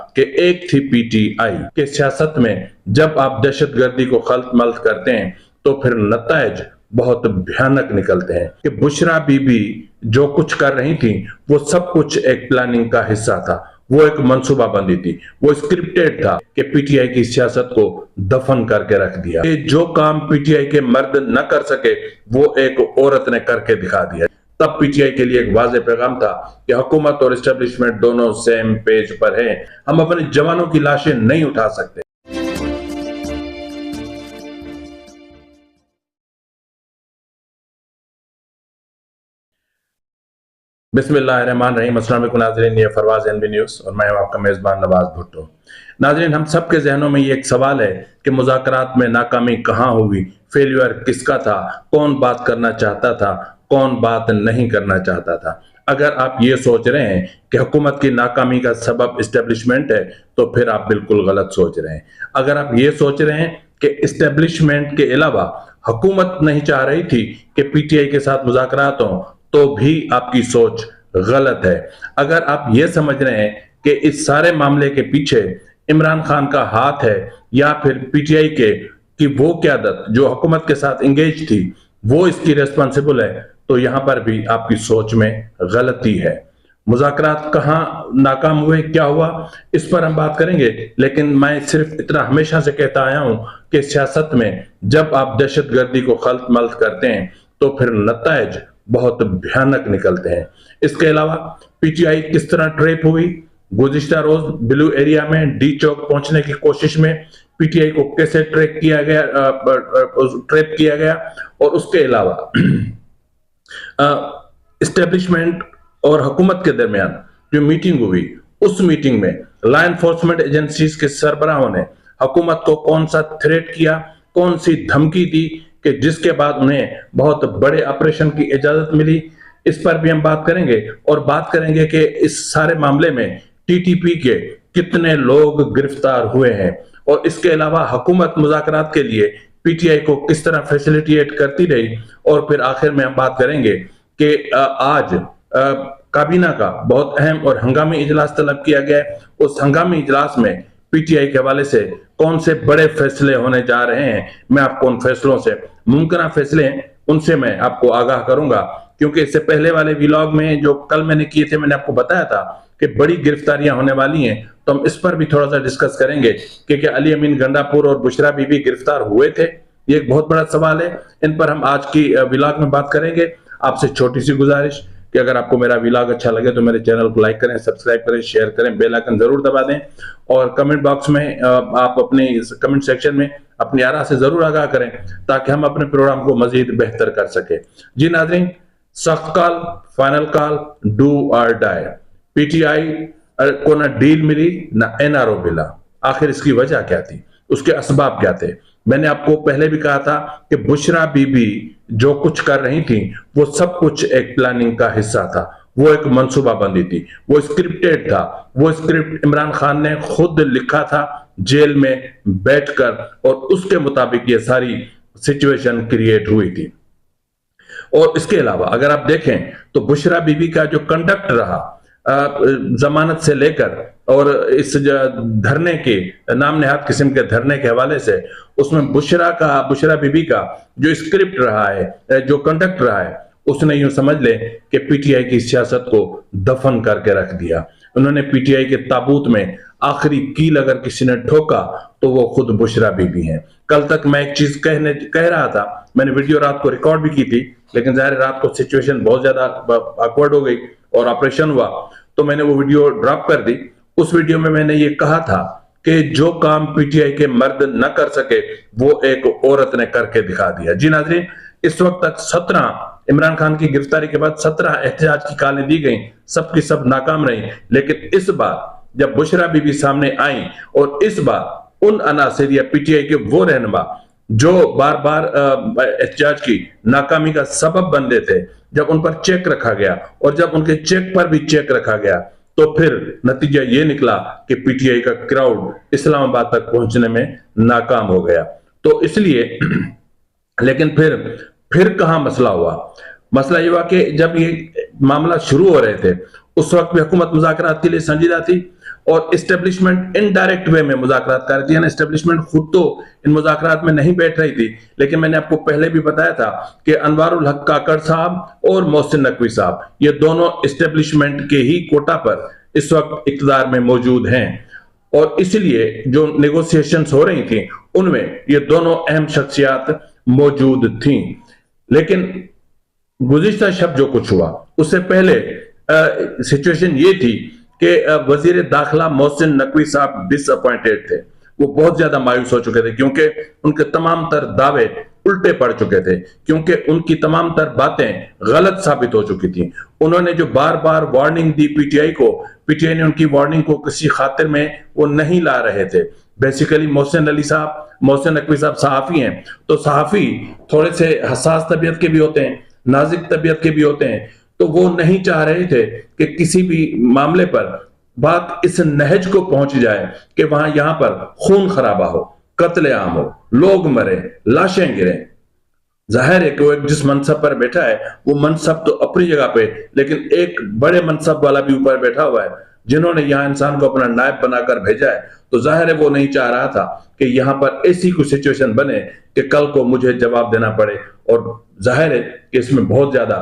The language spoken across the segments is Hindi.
कि एक थी पीटीआई के सियासत में जब आप दहशतगर्दी को खल्त मल्त करते हैं तो फिर नतायज बहुत भयानक निकलते हैं कि बुशरा बीबी जो कुछ कर रही थी वो सब कुछ एक प्लानिंग का हिस्सा था। वो एक मंसूबाबंदी थी, वो स्क्रिप्टेड था कि पीटीआई की सियासत को दफन करके रख दिया। कि जो काम पीटीआई के मर्द न कर सके वो एक औरत ने करके दिखा दिया। तब पीटीआई के लिए एक वाज़ेह पैगाम था कि हुकूमत और एस्टेब्लिशमेंट दोनों सेम पेज पर हैं। हम अपने जवानों की लाशें नहीं उठा सकते। बिस्मिल्लाहिर्रहमानिर्रहीम। अस्सलाम वालेकुम नाज़रीन, ये फरवाज एनबी न्यूज़ और मैं हूं आपका मेज़बान नवाज भुट्टो। नाज़रीन, हम सब के जहनों में ये एक सवाल है कि मुज़ाकरात में नाकामी कहाँ हुई, फेल्यूर किसका था, कौन बात करना चाहता था, कौन बात नहीं करना चाहता था। अगर आप ये सोच रहे हैं कि हुकूमत की नाकामी का सबब इस्टेब्लिशमेंट है तो फिर आप बिल्कुल गलत सोच रहे हैं। अगर आप ये सोच रहे हैं कि इस्टेब्लिशमेंट के अलावा हुकूमत नहीं चाह रही थी कि पीटीआई के साथ मुज़ाकरात हों तो भी आपकी सोच गलत है। अगर आप ये समझ रहे हैं कि इस सारे मामले के पीछे इमरान खान का हाथ है या फिर पीटीआई के कि वो क़यादत जो हुकूमत के साथ इंगेज थी वो इसकी रिस्पॉन्सिबल है, तो यहां पर भी आपकी सोच में गलती है। मुज़ाकरात कहाँ नाकाम हुए, क्या हुआ, इस पर हम बात करेंगे। लेकिन मैं सिर्फ इतना हमेशा से कहता आया हूं कि सियासत में जब आप दहशतगर्दी को खल्त मल्त करते हैं तो फिर नतायज बहुत भयानक निकलते हैं। इसके अलावा पीटीआई किस तरह ट्रैप हुई, गुज़िश्ता रोज ब्लू एरिया में डी चौक पहुंचने की कोशिश में पीटीआई को कैसे ट्रैप किया गया और उसके अलावा इस्टेब्लिशमेंट और हुकूमत के दरमियान जो मीटिंग हुई उस मीटिंग में लॉ एनफोर्समेंट एजेंसीज के सरबराहों ने हुकूमत को कौन सा थ्रेट किया, कौन सी धमकी दी कि जिसके बाद उन्हें बहुत बड़े ऑपरेशन की इजाजत मिली, इस पर भी हम बात करेंगे। और बात करेंगे कि इस सारे मामले में टीटीपी के कितने लोग गिरफ्तार हुए हैं और इसके अलावा हुकूमत मुज़ाकरात के लिए पीटीआई को किस तरह फैसिलिटेट करती रही। और फिर आखिर में हम बात करेंगे कि आज काबीना का बहुत अहम और हंगामी इजलास तलब किया गया है। उस हंगामी इजलास में पीटीआई के हवाले से कौन से बड़े फैसले होने जा रहे हैं, मैं आपको उन फैसलों से, मुमकिन फैसले उनसे मैं आपको आगाह करूंगा। क्योंकि इससे पहले वाले व्लॉग में जो कल मैंने किए थे मैंने आपको बताया था कि बड़ी गिरफ्तारियां होने वाली हैं, तो हम इस पर भी थोड़ा सा डिस्कस करेंगे कि क्या अली अमीन गंडापुर और बुशरा बीबी गिरफ्तार हुए थे। ये एक बहुत बड़ा सवाल है, इन पर हम आज की व्लॉग में बात करेंगे। आपसे छोटी सी गुजारिश कि अगर आपको मेरा व्लॉग अच्छा लगे तो मेरे चैनल को लाइक करें, सब्सक्राइब करें, शेयर करें, बेल आइकन जरूर दबा दें और कमेंट बॉक्स में आप अपने कमेंट सेक्शन में अपनी आरा से जरूर आगाह करें ताकि हम अपने प्रोग्राम को मजीद बेहतर कर सके। जी नाज़रीन, सख्त कॉल, फाइनल कॉल, डू और डाई। पीटीआई को ना डील मिली ना एनआरओ मिला। आखिर इसकी वजह क्या थी, उसके असबाब क्या थे? मैंने आपको पहले भी कहा था कि बुशरा बीबी जो कुछ कर रही थी वो सब कुछ एक प्लानिंग का हिस्सा था, वो एक मंसूबाबंदी थी, वो स्क्रिप्टेड था। वो स्क्रिप्ट इमरान खान ने खुद लिखा था जेल में बैठकर और उसके मुताबिक ये सारी सिचुएशन क्रिएट हुई थी। और इसके अलावा अगर आप देखें तो बुशरा बीबी का जो कंडक्ट रहा जमानत से लेकर और इस धरने के नाम नेहाद किस्म के धरने के हवाले से, उसमें बुशरा बीबी का जो स्क्रिप्ट रहा है, जो कंडक्ट रहा है, उसने यूं समझ ले कि पीटीआई की सियासत को दफन करके रख दिया। उन्होंने पीटीआई के ताबूत में आखिरी कील अगर किसी ने ठोका तो वो खुद बुशरा बीबी हैं। कल तक मैं एक चीज कह रहा था, मैंने वीडियो रात को रिकॉर्ड भी की थी, लेकिन जाहिर रात को सिचुएशन बहुत ज्यादा ऑकवर्ड हो गई और ऑपरेशन हुआ तो मैंने वो वीडियो ड्रॉप कर दी। उस वीडियो में मैंने ये कहा था कि जो काम पीटीआई के मर्द न कर सके वो एक औरत ने करके दिखा दिया। जी नाज़रीन, इस वक्त तक 17 इमरान खान की गिरफ्तारी के बाद 17 एहतजाज की कॉलें दी गई, सबकी सब नाकाम रही। लेकिन इस बार जब बुशरा बीबी सामने आई और इस बार उन अनासिर या पीटीआई के वो रहनुमा जो बार बार एहतजाज की नाकामी का सबब बनते थे, जब उन पर चेक रखा गया और जब उनके चेक पर भी चेक रखा गया तो फिर नतीजा ये निकला कि पीटीआई का क्राउड इस्लामाबाद तक पहुंचने में नाकाम हो गया। तो इसलिए लेकिन फिर कहां मसला हुआ? मसला ये हुआ कि जब ये मामला शुरू हो रहे थे उस वक्त भी हुकूमत मुज़ाकरात के लिए संजीदा थी और इस्टेब्लिशमेंट इनडायरेक्ट वे में मुज़ाकरात कर रही थी। इस्टेब्लिशमेंट खुद तो इन मुज़ाकरात में नहीं बैठ रही थी, लेकिन मैंने आपको पहले भी बताया था कि अनवारुल हक काकड़ साहब और मोहसिन नकवी साहब, ये दोनों इस्टेब्लिशमेंट के ही कोटा पर इस वक्त इक़्तिदार में मौजूद हैं, और इसलिए जो नेगोशिएशंस हो रही थी उनमें ये दोनों अहम शख्सियात मौजूद थी। लेकिन गुज़िश्ता शब जो कुछ हुआ उससे पहले सिचुएशन ये थी कि वजीर दाखिला मोहसिन नकवी साहब डिसअपॉइंटेड थे। वो बहुत ज्यादा मायूस हो चुके थे क्योंकि उनके तमाम तर दावे उल्टे पड़ चुके थे, क्योंकि उनकी तमाम तर बातें गलत साबित हो चुकी थी। उन्होंने जो बार बार वार्निंग दी पीटीआई को, पीटीआई ने उनकी वार्निंग को किसी खातिर में वो नहीं ला रहे थे। बेसिकली मोहसिन नकवी साहब सहाफी हैं, तो सहाफी थोड़े से हसास तबीयत के भी होते हैं, नाजुक तबीयत के भी होते हैं, तो वो नहीं चाह रहे थे कि किसी भी मामले पर बात इस नहज को पहुंच जाए कि वहां यहां पर खून खराबा हो, कत्लेआम हो, लोग मरे, लाशें गिरे। जाहिर है कि वो एक जिस मनसब पर बैठा है वो मनसब तो अपनी जगह पे, लेकिन एक बड़े मनसब वाला भी ऊपर बैठा हुआ है जिन्होंने यहाँ इंसान को अपना नायब बनाकर भेजा है। तो जाहिर है वो नहीं चाह रहा था कि यहाँ पर ऐसी कोई सिचुएशन बने कि कल को मुझे जवाब देना पड़े, और जाहिर है कि इसमें बहुत ज्यादा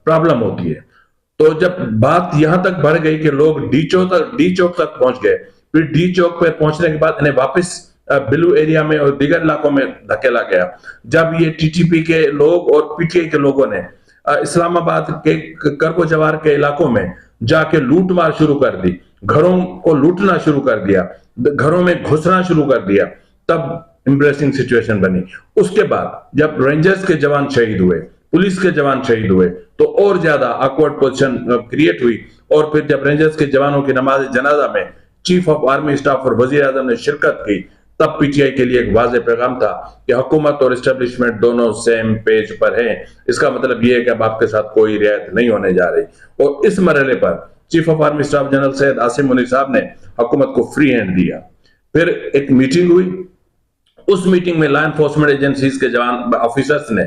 प्रॉब्लम होती है। तो जब बात यहां तक बढ़ गई कि लोग डी चौक तक पहुंच गए, फिर डी चौक पर पहुंचने के बाद इन्हें वापस बिलू एरिया में और दीगर इलाकों में धकेला गया। जब ये टीटीपी के लोग और पीटीआई के लोगों ने इस्लामाबाद के करको जवार के इलाकों में जाके लूट मार शुरू कर दी, घरों को लूटना शुरू कर दिया, घरों में घुसना शुरू कर दिया, तब एम्ब्रेसिंग सिचुएशन बनी। उसके बाद जब रेंजर्स के जवान शहीद हुए, पुलिस के जवान शहीद हुए, तो और ज्यादा ऑकवर्ड पोजीशन क्रिएट हुई। और फिर जब रेंजर्स के जवानों की नमाज जनाजा में चीफ ऑफ आर्मी स्टाफ और वजीर आजम ने शिरकत की, तब पीटीआई के लिए एक वाज़ेह पैगाम था कि हुकूमत और एस्टेब्लिशमेंट दोनों सेम पेज पर हैं। इसका मतलब यह है कि अब आपके साथ कोई रियायत नहीं होने जा रही। और इस मरहले पर chief of army staff general Syed Asim Munir साहब ने हुकूमत को फ्री हैंड दिया। फिर एक मीटिंग हुई, उस मीटिंग में लॉ एनफोर्समेंट एजेंसीज के जवान ऑफिसर्स ने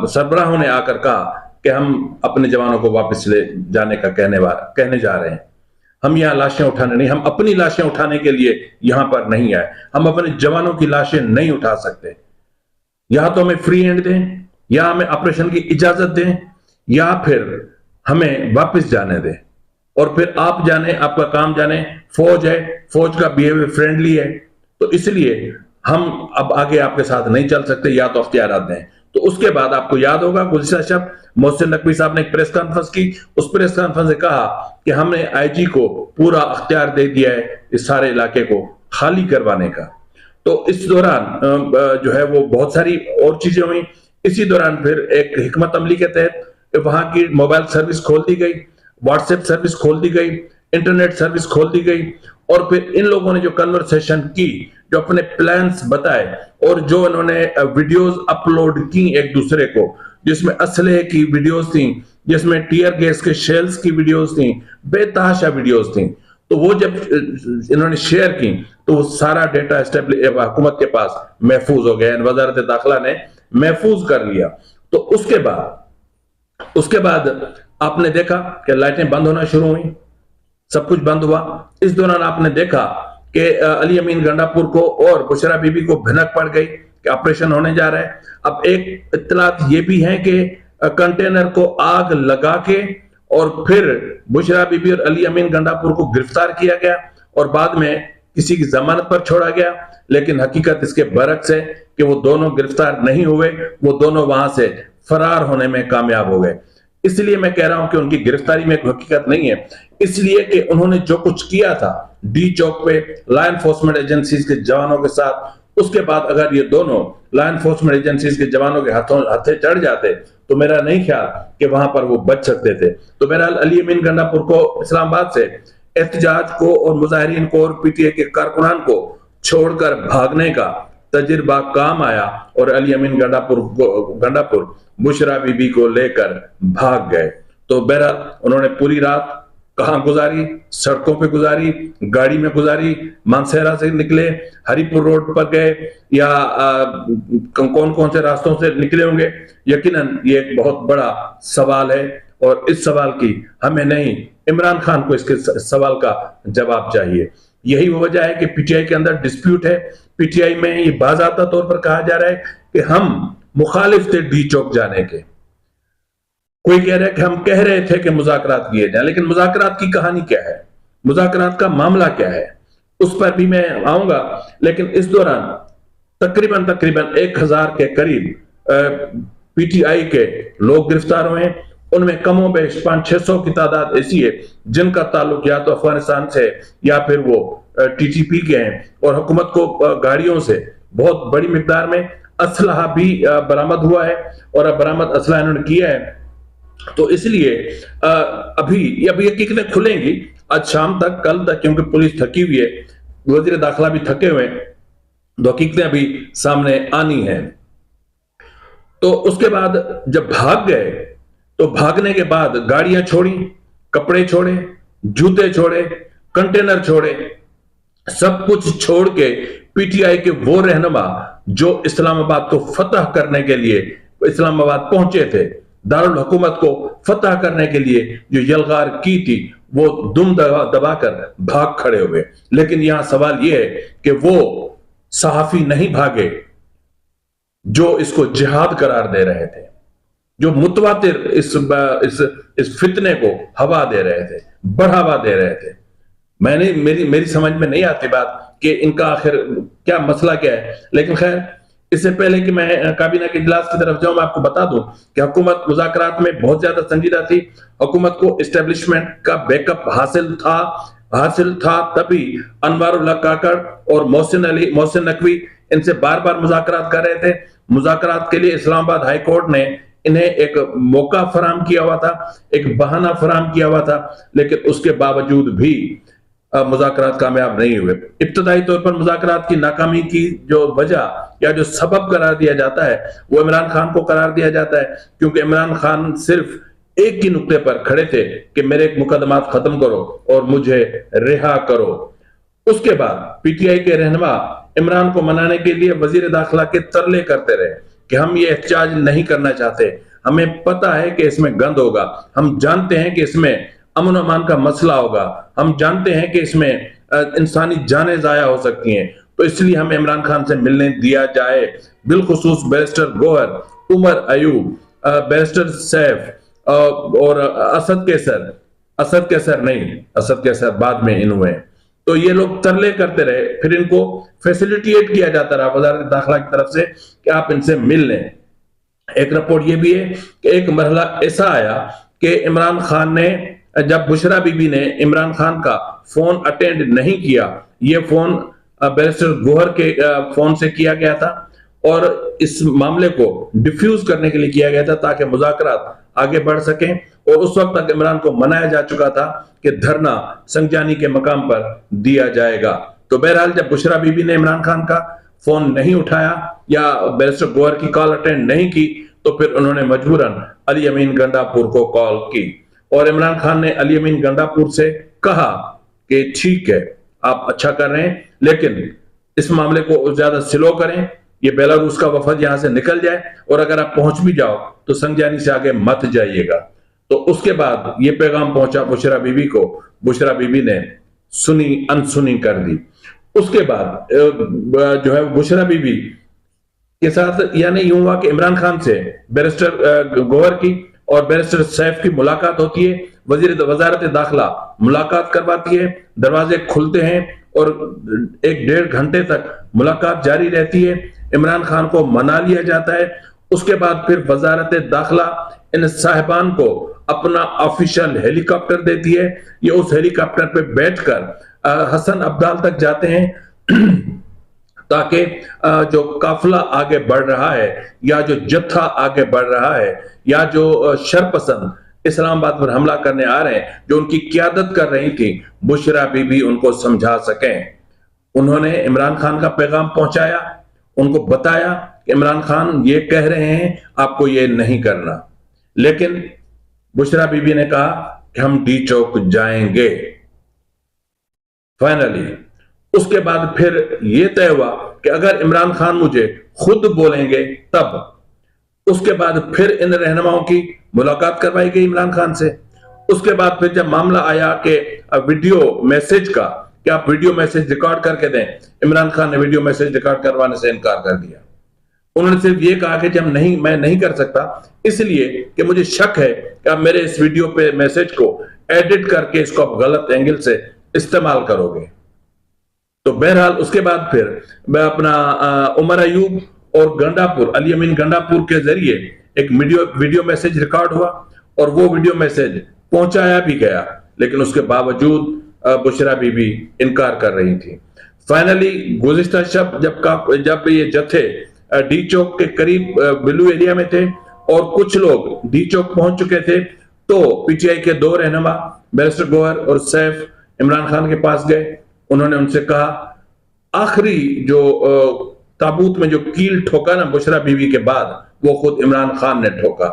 सरबराहों ने आकर कहा कि हम अपने जवानों को वापस ले जाने का कहने जा रहे हैं। हम यहाँ लाशें उठाने नहीं, हम अपनी लाशें उठाने के लिए यहां पर नहीं आए, हम अपने जवानों की लाशें नहीं उठा सकते। या तो हमें फ्री हैंड दें, या हमें ऑपरेशन की इजाजत दें, या फिर हमें वापस जाने दें। और फिर आप जाने, आपका काम जाने, फौज है, फौज का बिहेवियर फ्रेंडली है, तो इसलिए हम अब आगे आपके साथ नहीं चल सकते, या तो अख्तियारात दें। तो उसके बाद आपको याद होगा गुज़िश्ता शब मोहसिन नकवी साहब ने एक प्रेस कॉन्फ्रेंस की। उस प्रेस कॉन्फ्रेंस में कहा कि हमने आईजी को पूरा अख्तियार दे दिया है इस सारे इलाके को खाली करवाने का। तो इस दौरान जो है वो बहुत सारी और चीजें हुई। इसी दौरान फिर एक हिकमत अमली के तहत वहां की मोबाइल सर्विस खोल दी गई, व्हाट्सएप सर्विस खोल दी गई, इंटरनेट सर्विस खोल दी गई। और फिर इन लोगों ने जो कन्वर्सेशन की, जो अपने प्लान्स बताए, और जो इन्होंने वीडियोस अपलोड की एक दूसरे को, जिसमें असलहे की वीडियोस थी, जिसमें टीयर गैस के शेल्स की वीडियोस थी, बेतहाशा वीडियोस थी, तो वो जब इन्होंने शेयर की तो वो सारा डेटा हुकूमत के पास महफूज हो गया, वजारत दाखिला ने महफूज कर लिया। तो उसके बाद आपने देखा कि लाइटें बंद होना शुरू हुई, सब कुछ बंद हुआ। इस दौरान आपने देखा कि अली अमीन गंडापुर को और बुशरा बीबी को भनक पड़ गई कि ऑपरेशन होने जा रहा है। अब एक इत्तलात ये भी है कि कंटेनर को आग लगा के और फिर बुशरा बीबी और अली अमीन गंडापुर को गिरफ्तार किया गया और बाद में किसी की जमानत पर छोड़ा गया। लेकिन हकीकत इसके बरक्स है कि वो दोनों गिरफ्तार नहीं हुए, वो दोनों वहां से फरार होने में कामयाब हो गए। इसलिए मैं कह रहा हूं कि उनकी गिरफ्तारी में कोई हकीकत नहीं है, इसलिए कि उन्होंने जो कुछ किया था डी चौक पे लॉ एनफोर्समेंट एजेंसीज के जवानों के साथ, उसके बाद अगर ये दोनों लॉ एनफोर्समेंट एजेंसीज के जवानों के हथे चढ़ जाते तो मेरा नहीं ख्याल कि वहां पर वो बच सकते थे। तो मेरा अली अमीन गंडापुर को इस्लामाबाद से एहतजाज को और मुजाहिरीन को और पीटीआई के कारकुनान को छोड़कर भागने का तजुर्बा काम आया और अली अमीन गंडापुर बुशरा बीबी को लेकर भाग गए। तो बहरहाल उन्होंने पूरी रात कहां गुजारी? सड़कों पे गुजारी, गाड़ी में गुजारी, मानसेरा से निकले, हरिपुर रोड पर गए, या कौन कौन से रास्तों से निकले होंगे? यकीनन ये एक बहुत बड़ा सवाल है और इस सवाल की हमें नहीं, इमरान खान को इसके सवाल का जवाब चाहिए। यही वजह है कि पीटीआई के अंदर डिस्प्यूट है। पीटीआई में ये बाज़ाता तौर पर कहा जा रहा है कि हम मुखालिफ थे डी चौक जाने के। कोई कह रहा है कि हम कह रहे थे कि मुज़ाकरात किए जाए, लेकिन मुज़ाकरात की कहानी क्या है, मुज़ाकरात का मामला क्या है, उस पर भी मैं आऊंगा। लेकिन इस दौरान तकरीबन 1000 के करीब पीटीआई के लोग गिरफ्तार हुए। उनमें कमोबेश 500-600 की तादाद ऐसी है जिनका ताल्लुक या तो अफगानिस्तान से या फिर वो टीटीपी के हैं, और हुकूमत को गाड़ियों से बहुत बड़ी मिकदार में असलहा भी बरामद हुआ है, और अब बरामद असलहा इन्होंने किया है। तो इसलिए अभी ये हकीकतें खुलेंगी आज शाम तक, कल तक, क्योंकि पुलिस थकी हुई है, वजीर दाखिला भी थके हुए हैं, तो हकीकतें अभी सामने आनी है। तो उसके बाद जब भाग गए, तो भागने के बाद गाड़ियां छोड़ी, कपड़े छोड़े, जूते छोड़े, कंटेनर छोड़े, सब कुछ छोड़ के पीटीआई के वो रहनुमा जो इस्लामाबाद को फतह करने के लिए इस्लामाबाद पहुंचे थे, दारुल हुकूमत को फतह करने के लिए जो यलगार की थी, वो दुम दबाकर भाग खड़े हुए। लेकिन यहां सवाल यह है कि वो सहाफी नहीं भागे जो इसको जिहाद करार दे रहे थे, जो मुतवातिर इस फितने को हवा दे रहे थे, बढ़ावा दे रहे थे। मेरी समझ में नहीं आती बात कि इनका आखिर क्या मसला क्या है। लेकिन खैर, इससे पहले कि मैं काबीना के इजलास की तरफ जाऊं, मैं आपको बता दूं कि हुकूमत मुज़ाकरात में बहुत ज्यादा संजीदा थी। हुकूमत को एस्टेब्लिशमेंट का बैकअप हासिल था तभी अनवारुल हक काकड़ और मोहसिन नकवी इनसे बार बार मुज़ाकरात कर रहे थे। मुज़ाकरात के लिए इस्लामाबाद हाई कोर्ट ने इन्हें एक मौका फराम किया हुआ था, एक बहाना फराम किया हुआ था, लेकिन उसके बावजूद भी मुज़ाकरात कामयाब नहीं हुए। इब्तदाई तौर पर मुज़ाकरात की नाकामी की जो वजह या जो सबब करार दिया जाता है, वो इमरान खान को करार दिया जाता है, क्योंकि इमरान खान सिर्फ एक ही नुक्ते पर खड़े थे कि मेरे मुकदमात खत्म करो और मुझे रिहा करो। उसके बाद पीटीआई के रहनुमा इमरान को मनाने के लिए वजीर दाखिला के तरले करते रहे कि हम ये एहतजाज नहीं करना चाहते, हमें पता है कि इसमें गंद होगा, हम जानते हैं कि इसमें अमन अमान का मसला होगा, हम जानते हैं कि इसमें इंसानी जानें जाया हो सकती हैं, तो इसलिए हमें इमरान खान से मिलने दिया जाए। बिलखुसूस बैरिस्टर गोहर, उमर अयूब, बैरिस्टर सैफ और असद कैसर बाद में इन हुए। तो ये लोग तरले करते रहे, फिर इनको फैसिलिटेट किया जाता रहा वज़ारत दाखिला की तरफ से कि आप इनसे मिल लें। एक रिपोर्ट ये भी है कि एक मरहला ऐसा आया कि इमरान खान ने, जब बुशरा बीबी ने इमरान खान का फोन अटेंड नहीं किया, ये फोन बैरिस्टर गोहर के फोन से किया गया था और इस मामले को डिफ्यूज करने के लिए किया गया था ताकि मुज़ाकरात आगे बढ़ सकें, और उस वक्त तक इमरान को मनाया जा चुका था कि धरना संगजानी के मकाम पर दिया जाएगा। तो बहरहाल जब बुशरा बीबी ने इमरान खान का फोन नहीं उठाया या बैरिस्टर गोहर की कॉल अटेंड नहीं की, तो फिर उन्होंने मजबूरन अली अमीन गंडापुर को कॉल की, और इमरान खान ने अली अमीन गंडापुर से कहा कि ठीक है, आप अच्छा कर रहे हैं, लेकिन इस मामले को ज्यादा स्लो करें, ये बेलारूस का वफद यहां से निकल जाए, और अगर आप पहुंच भी जाओ तो संगजानी से आगे मत जाइएगा। तो उसके बाद ये पैगाम पहुंचा बुशरा बीबी को, बुशरा बीबी ने सुनी अनसुनी कर दी। उसके बाद जो है बुशरा बीबी के साथ यानी यूं हुआ कि इमरान खान से बैरिस्टर गोहर की और बैरिस्टर सैफ की मुलाकात होती है, वजारत दाखिला मुलाकात करवाती है, दरवाजे खुलते हैं और 1-1.5 घंटे तक मुलाकात जारी रहती है। इमरान खान को मना लिया जाता है। उसके बाद फिर वजारत दाखिला इन साहिबान को अपना ऑफिशियल हेलीकॉप्टर देती है। ये उस हेलीकॉप्टर पे बैठकर हसन अब्दाल तक जाते हैं ताकि जो काफिला आगे बढ़ रहा है या जो जत्था आगे बढ़ रहा है या जो शरपसंद इस्लामाबाद पर हमला करने आ रहे हैं, जो उनकी क्यादत कर रही थी, बुशरा बीबी उनको समझा सकें। उन्होंने इमरान खान का पैगाम पहुंचाया, उनको बताया कि इमरान खान ये कह रहे हैं, आपको ये नहीं करना। लेकिन बुशरा बीबी ने कहा कि हम डी चौक जाएंगे। फाइनली उसके बाद फिर यह तय हुआ कि अगर इमरान खान मुझे खुद बोलेंगे तब। उसके बाद फिर इन रहनुमाओं की मुलाकात करवाई गई इमरान खान से। उसके बाद फिर जब मामला आया कि वीडियो मैसेज का, कि आप वीडियो मैसेज रिकॉर्ड करके दें, इमरान खान ने वीडियो मैसेज रिकॉर्ड करवाने से इनकार कर दिया। उन्होंने सिर्फ ये कहा कि जब नहीं, मैं नहीं कर सकता, इसलिए कि मुझे शक है कि आप मेरे इस वीडियो पे मैसेज को एडिट करके इसको आप गलत एंगल से इस्तेमाल करोगे। तो बहरहाल उसके बाद फिर मैं अपना उमर अयूब और गंडापुर, अली अमीन गंडापुर के जरिए एक वीडियो मैसेज रिकॉर्ड हुआ और वो वीडियो मैसेज पहुंचाया भी गया, लेकिन उसके बावजूद बुशरा बीबी इनकार कर रही थी। फाइनली गुज़िश्ता शब जब ये जत्थे डी चौक के करीब बिल्लू एरिया में थे और कुछ लोग डी चौक पहुंच चुके थे, तो पीटीआई के दो रहनुमा बैरिस्टर गौहर और सैफ इमरान खान के पास गए। उन्होंने उनसे कहा, आखिरी जो ताबूत में जो कील ठोका ना बुशरा बीवी के बाद, वो खुद इमरान खान ने ठोका।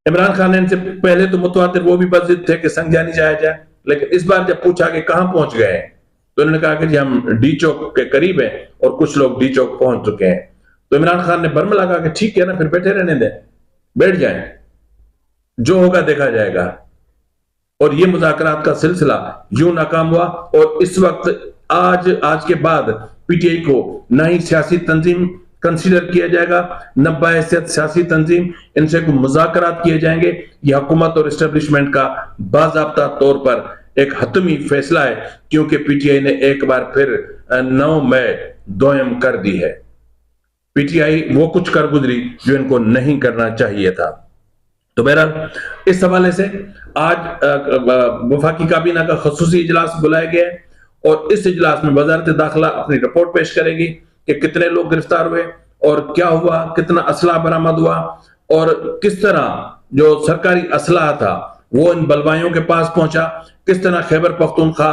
इमरान खान ने इनसे पहले तो मुतवातिर वो भी बज़िद थे कि संज्ञानी जाया जाए, लेकिन इस बार जब पूछा कि कहां पहुंच गए हैं, तो उन्होंने कहा कि जी हम डी चौक के करीब हैं और कुछ लोग डी चौक पहुंच चुके हैं। तो इमरान खान ने बर्म लगा कि ठीक है ना, फिर बैठे रहने दें, बैठ जाएं, जो होगा देखा जाएगा। और ये मुज़ाकरात का सिलसिला यूं नाकाम हुआ और इस वक्त आज के बाद पीटीआई को न ही सियासी तंजीम कंसीडर किया जाएगा, न बहैसियत सियासी तंजीम इनसे कोई मुज़ाकरात किए जाएंगे। यह हुकूमत और एस्टेब्लिशमेंट का बाज़ाब्ता तौर पर एक हतमी फैसला है, क्योंकि पीटीआई ने एक बार फिर 9 मई दोयम कर दी है। पीटीआई वो कुछ कर गुजरी जो इनको नहीं करना चाहिए था। तो बहरहाल इस हवाले से आज वफाकी काबीना का खसूसी इजलास बुलाया गया है और इस इजलास में वजारत दाखिला अपनी रिपोर्ट पेश करेगी कि कितने लोग गिरफ्तार हुए और क्या हुआ, कितना असला बरामद हुआ और किस तरह जो सरकारी असला था वो इन बलवाइयों के पास पहुंचा, किस तरह खैबर पख्तूनख्वा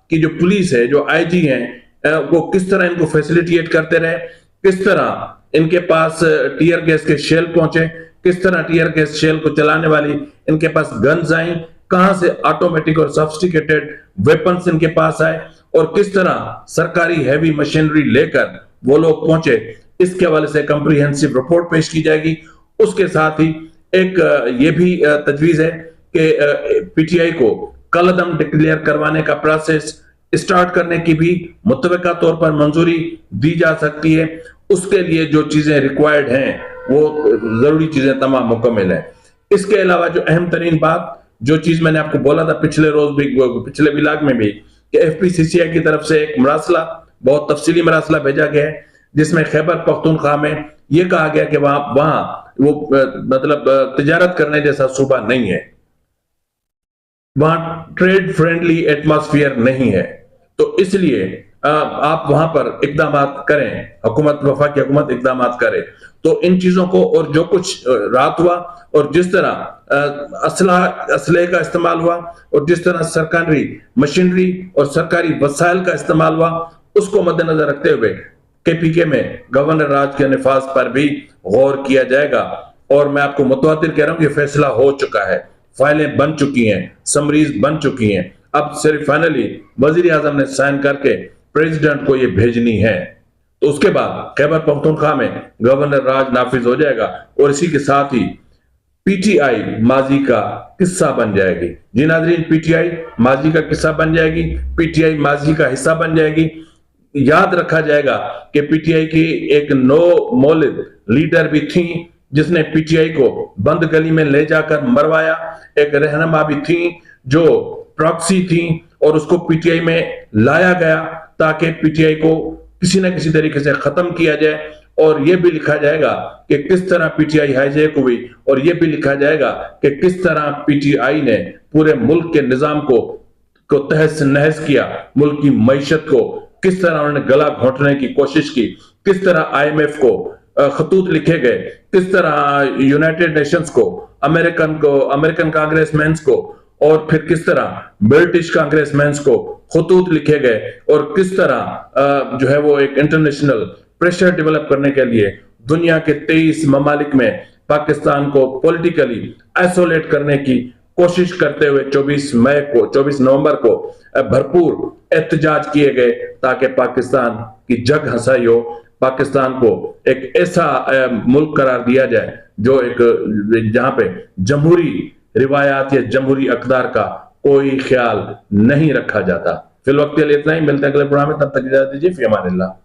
की जो पुलिस है, जो आईजी हैं, वो किस तरह इनको फैसिलिटेट करते रहे, किस तरह इनके पास टीयर गैस के शेल पहुंचे, किस तरह टीयर गैस शेल को चलाने वाली इनके पास गन्स आई, कहां से ऑटोमेटिक और सोफिस्टिकेटेड वेपन्स इनके पास आए और किस तरह सरकारी हैवी मशीनरी लेकर वो लोग पहुंचे। इसके हवाले से कंप्रीहेंसिव रिपोर्ट पेश की जाएगी। उसके साथ ही एक ये भी तजवीज है कि पीटीआई को कलअदम डिक्लेयर करवाने का प्रोसेस स्टार्ट करने की भी मुतवक्का तौर पर मंजूरी दी जा सकती है। उसके लिए जो चीजें रिक्वायर्ड हैं वो जरूरी चीजें तमाम मुकम्मल है। इसके अलावा जो अहम तरीन बात, जो चीज मैंने आपको बोला था पिछले रोज भी, पिछले विलाग में भी, कि एफपीसीसीआई की तरफ से एक मरासला, बहुत तफसीली मरासला भेजा गया है, जिसमें खैबर पख्तूनख्वा में यह कहा गया कि वहां वो मतलब तिजारत करने जैसा सूबा नहीं है, वहां ट्रेड फ्रेंडली एटमॉस्फेयर नहीं है, तो इसलिए आप वहां पर इकदाम करें, हुकूमत, वफाकी हुकूमत इकदाम करे। तो इन चीजों को और जो कुछ रात हुआ और जिस तरह असले का इस्तेमाल हुआ और जिस तरह सरकारी मशीनरी और सरकारी वसाइल का इस्तेमाल हुआ, उसको मद्देनजर रखते हुए केपीके में गवर्नर राज के नफाज पर भी गौर किया जाएगा। और मैं आपको मुतवातिर कह रहा हूं कि फैसला हो चुका है, फाइलें बन चुकी हैं, समरीज बन चुकी हैं, अब सिर्फ फाइनली वजीर आजम ने साइन करके प्रेसिडेंट को ये भेजनी है। तो उसके बाद खैबर पख्तूनख्वा में गवर्नर राज नाफिज हो जाएगा और इसी के साथ ही पीटीआई माजी का किस्सा बन जाएगी। जी नाज़रीन, पीटीआई माजी का किस्सा बन जाएगी, पीटीआई माजी का हिस्सा बन जाएगी। याद रखा जाएगा कि पीटीआई की एक नो मौलिद लीडर भी थी जिसने पीटीआई को बंद गली में ले जाकर मरवाया, एक रहनुमा भी थी जो प्रॉक्सी थी और उसको पीटीआई में लाया गया ताकि पीटीआई को किसी न किसी तरीके से खत्म किया जाए। और यह भी लिखा जाएगा कि किस तरह पीटीआई हाईजैक हुई और यह भी लिखा जाएगा कि किस तरह पीटीआई ने पूरे मुल्क के निजाम को तहस नहस किया, मुल्क की मईशत को किस तरह उन्होंने गला घोंटने की कोशिश की, किस तरह आईएमएफ को खतूत लिखे गए, किस तरह यूनाइटेड नेशंस को, अमेरिकन कांग्रेसमैन को और फिर किस तरह ब्रिटिश कांग्रेसमैन को खतूत लिखे गए और किस तरह जो है वो एक इंटरनेशनल प्रेशर डेवलप करने के लिए दुनिया के 23 ममालिक में पाकिस्तान को पॉलिटिकली आइसोलेट करने की कोशिश करते हुए 24 नवंबर को भरपूर एहतजाज किए गए ताकि पाकिस्तान की जग हंसाई हो, पाकिस्तान को एक ऐसा मुल्क करार दिया जाए जो एक जहां पे जमहूरी रिवायात या जमहूरी अकदार का कोई ख्याल नहीं रखा जाता। फिल वक्त के लिए इतना ही, मिलते हैं अगले प्रोग्राम में, तब तक इजाजत दीजिए। फी अमानिल्लाह।